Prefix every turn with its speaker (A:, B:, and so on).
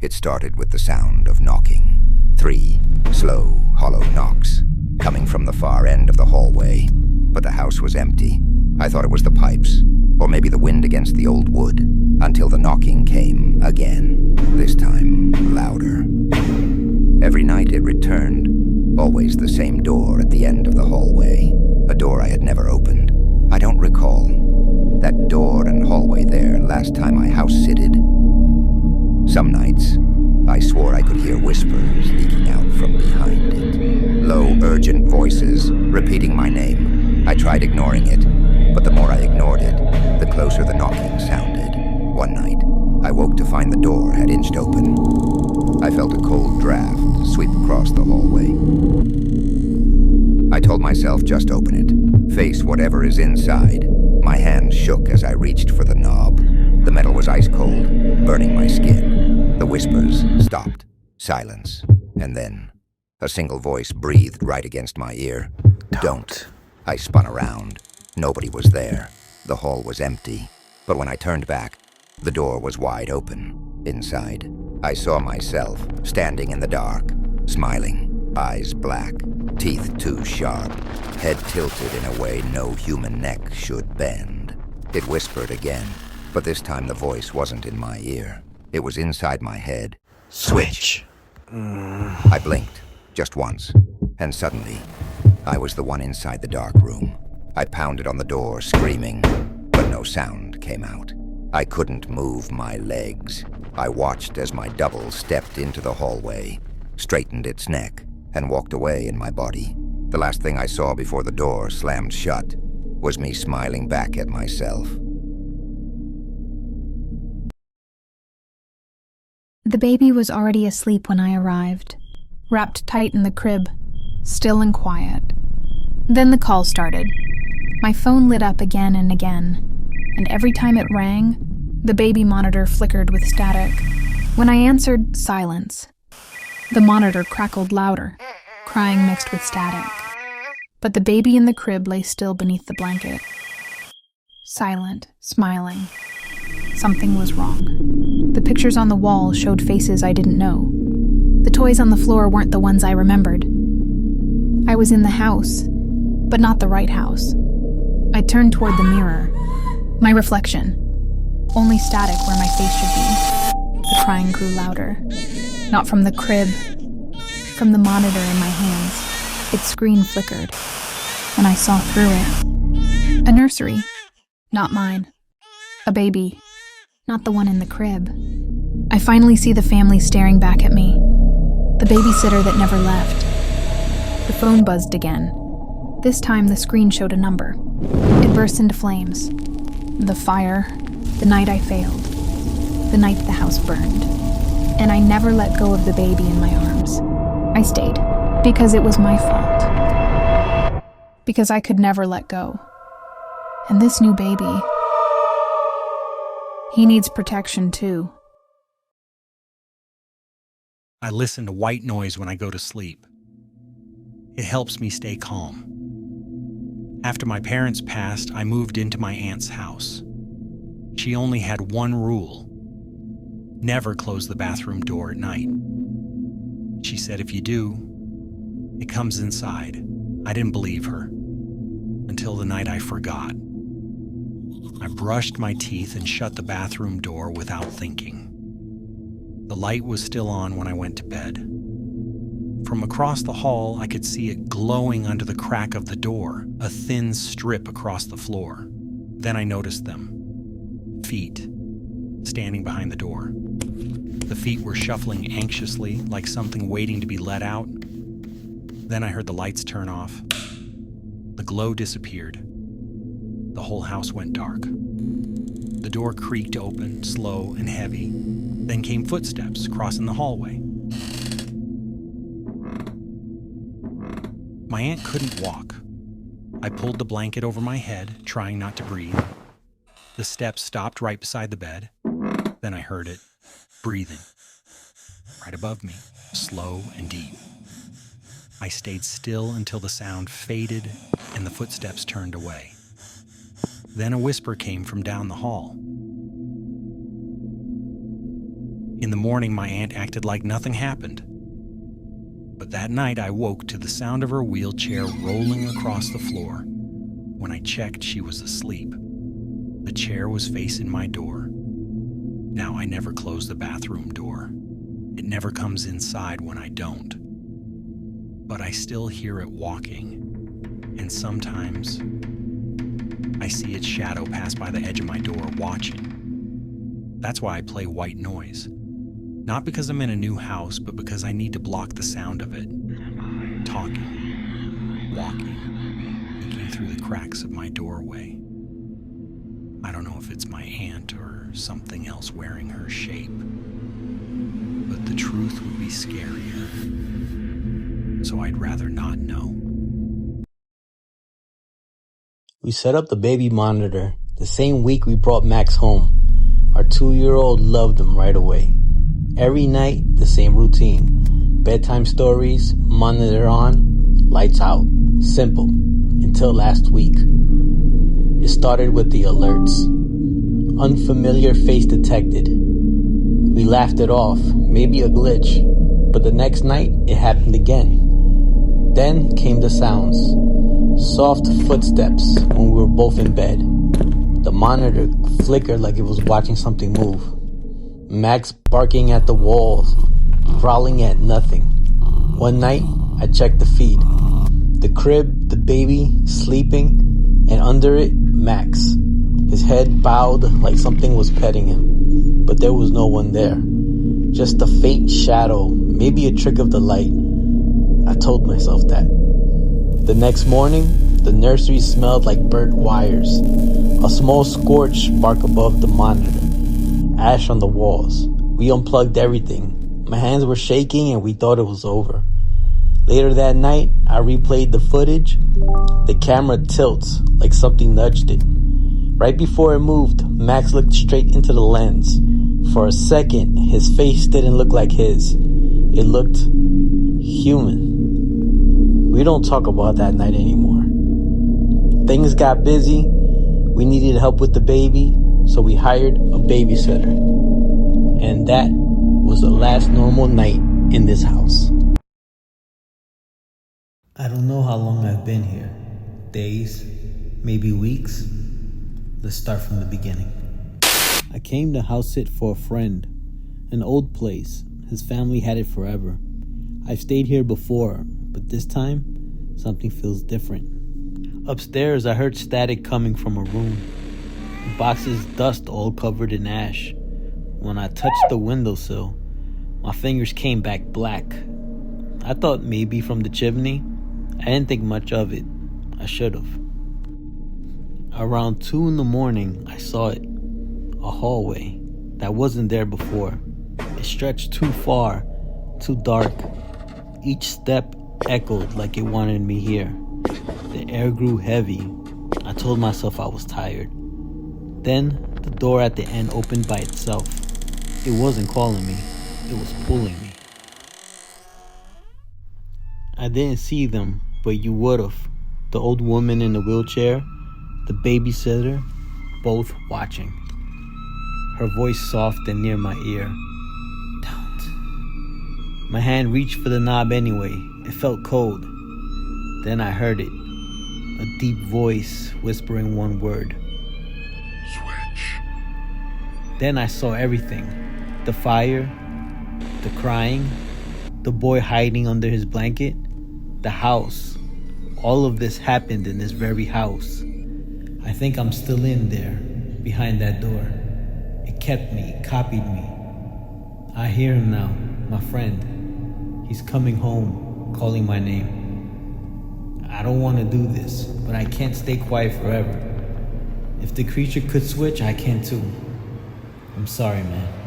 A: It started with the sound of knocking. 3 slow, hollow knocks, coming from the far end of the hallway. But the house was empty. I thought it was the pipes, or maybe the wind against the old wood, until the knocking came again, this time louder. Every night it returned, always the same door at the end of the hallway, a door I had never opened. I don't recall that door and hallway there last time I house-sitted. Some nights, I swore I could hear whispers leaking out from behind it. Low, urgent voices repeating my name. I tried ignoring it, but the more I ignored it, the closer the knocking sounded. One night, I woke to find the door had inched open. I felt a cold draft sweep across the hallway. I told myself, just open it. Face whatever is inside. My hand shook as I reached for the knob. The metal was ice cold, burning my skin. The whispers stopped. Silence. And then, a single voice breathed right against my ear. Don't. I spun around. Nobody was there. The hall was empty. But when I turned back, the door was wide open. Inside, I saw myself standing in the dark, smiling, eyes black, teeth too sharp, head tilted in a way no human neck should bend. It whispered again, but this time the voice wasn't in my ear. It was inside my head. Switch! I blinked, just once, and suddenly, I was the one inside the dark room. I pounded on the door, screaming, but no sound came out. I couldn't move my legs. I watched as my double stepped into the hallway, straightened its neck, and walked away in my body. The last thing I saw before the door slammed shut was me smiling back at myself.
B: The baby was already asleep when I arrived, wrapped tight in the crib, still and quiet. Then the call started. My phone lit up again and again, and every time it rang, the baby monitor flickered with static. When I answered, silence. The monitor crackled louder, crying mixed with static. But the baby in the crib lay still beneath the blanket. Silent, smiling. Something was wrong. The pictures on the wall showed faces I didn't know. The toys on the floor weren't the ones I remembered. I was in the house, but not the right house. I turned toward the mirror. My reflection. Only static where my face should be. The crying grew louder. Not from the crib, from the monitor in my hands. Its screen flickered, and I saw through it. A nursery. Not mine. A baby. Not the one in the crib. I finally see the family staring back at me. The babysitter that never left. The phone buzzed again. This time the screen showed a number. It burst into flames. The fire, the night I failed, the night the house burned. And I never let go of the baby in my arms. I stayed, because it was my fault. Because I could never let go. And this new baby, he needs protection too.
C: I listen to white noise when I go to sleep. It helps me stay calm. After my parents passed, I moved into my aunt's house. She only had one rule: never close the bathroom door at night. She said if you do, it comes inside. I didn't believe her, until the night I forgot. I brushed my teeth and shut the bathroom door without thinking. The light was still on when I went to bed. From across the hall, I could see it glowing under the crack of the door, a thin strip across the floor. Then I noticed them. Feet, standing behind the door. The feet were shuffling anxiously, like something waiting to be let out. Then I heard the lights turn off. The glow disappeared. The whole house went dark. The door creaked open, slow and heavy. Then came footsteps crossing the hallway. My aunt couldn't walk. I pulled the blanket over my head, trying not to breathe. The steps stopped right beside the bed. Then I heard it, breathing, right above me, slow and deep. I stayed still until the sound faded and the footsteps turned away. Then a whisper came from down the hall. In the morning, my aunt acted like nothing happened. But that night, I woke to the sound of her wheelchair rolling across the floor. When I checked, she was asleep. The chair was facing my door. Now, I never close the bathroom door. It never comes inside when I don't. But I still hear it walking. And sometimes, I see its shadow pass by the edge of my door watching. That's why I play white noise. Not because I'm in a new house, but because I need to block the sound of it. Talking, walking, peeking through the cracks of my doorway. I don't know if it's my aunt or something else wearing her shape. But the truth would be scarier. So I'd rather not know.
D: We set up the baby monitor the same week we brought Max home. Our 2-year-old loved him right away. Every night, the same routine. Bedtime stories, monitor on, lights out. Simple. Until last week. It started with the alerts. Unfamiliar face detected. We laughed it off, maybe a glitch. But the next night, it happened again. Then came the sounds. Soft footsteps when we were both in bed. The monitor flickered like it was watching something move. Max barking at the walls, growling at nothing. One night, I checked the feed. The crib, the baby, sleeping, and under it, Max. His head bowed like something was petting him. But there was no one there. Just a faint shadow, maybe a trick of the light. I told myself that. The next morning, the nursery smelled like burnt wires. A small scorch spark above the monitor. Ash on the walls. We unplugged everything. My hands were shaking and we thought it was over. Later that night, I replayed the footage. The camera tilts like something nudged it. Right before it moved, Max looked straight into the lens. For a second, his face didn't look like his. It looked human. We don't talk about that night anymore. Things got busy. We needed help with the baby, so we hired a babysitter. And that was the last normal night in this house. I don't know how long I've been here. Days, maybe weeks. Let's start from the beginning. I came to house sit for a friend. An old place. His family had it forever. I've stayed here before, but this time, something feels different. Upstairs, I heard static coming from a room. Boxes, dust all covered in ash. When I touched the windowsill, my fingers came back black. I thought maybe from the chimney. I didn't think much of it. I should have. Around 2 a.m, I saw it. A hallway that wasn't there before. It stretched too far, too dark. Each step echoed like it wanted me here. The air grew heavy. I told myself I was tired. Then the door at the end opened by itself. It wasn't calling me. It was pulling me. I didn't see them, but you would've. The old woman in the wheelchair, the babysitter, both watching. Her voice soft and near my ear. Don't. My hand reached for the knob anyway. It felt cold. Then I heard it. A deep voice whispering one word. Switch. Then I saw everything. The fire, the crying, the boy hiding under his blanket, the house. All of this happened in this very house. I think I'm still in there, behind that door. It kept me, it copied me. I hear him now, my friend. He's coming home, calling my name. I don't want to do this, but I can't stay quiet forever. If the creature could switch, I can too. I'm sorry, man.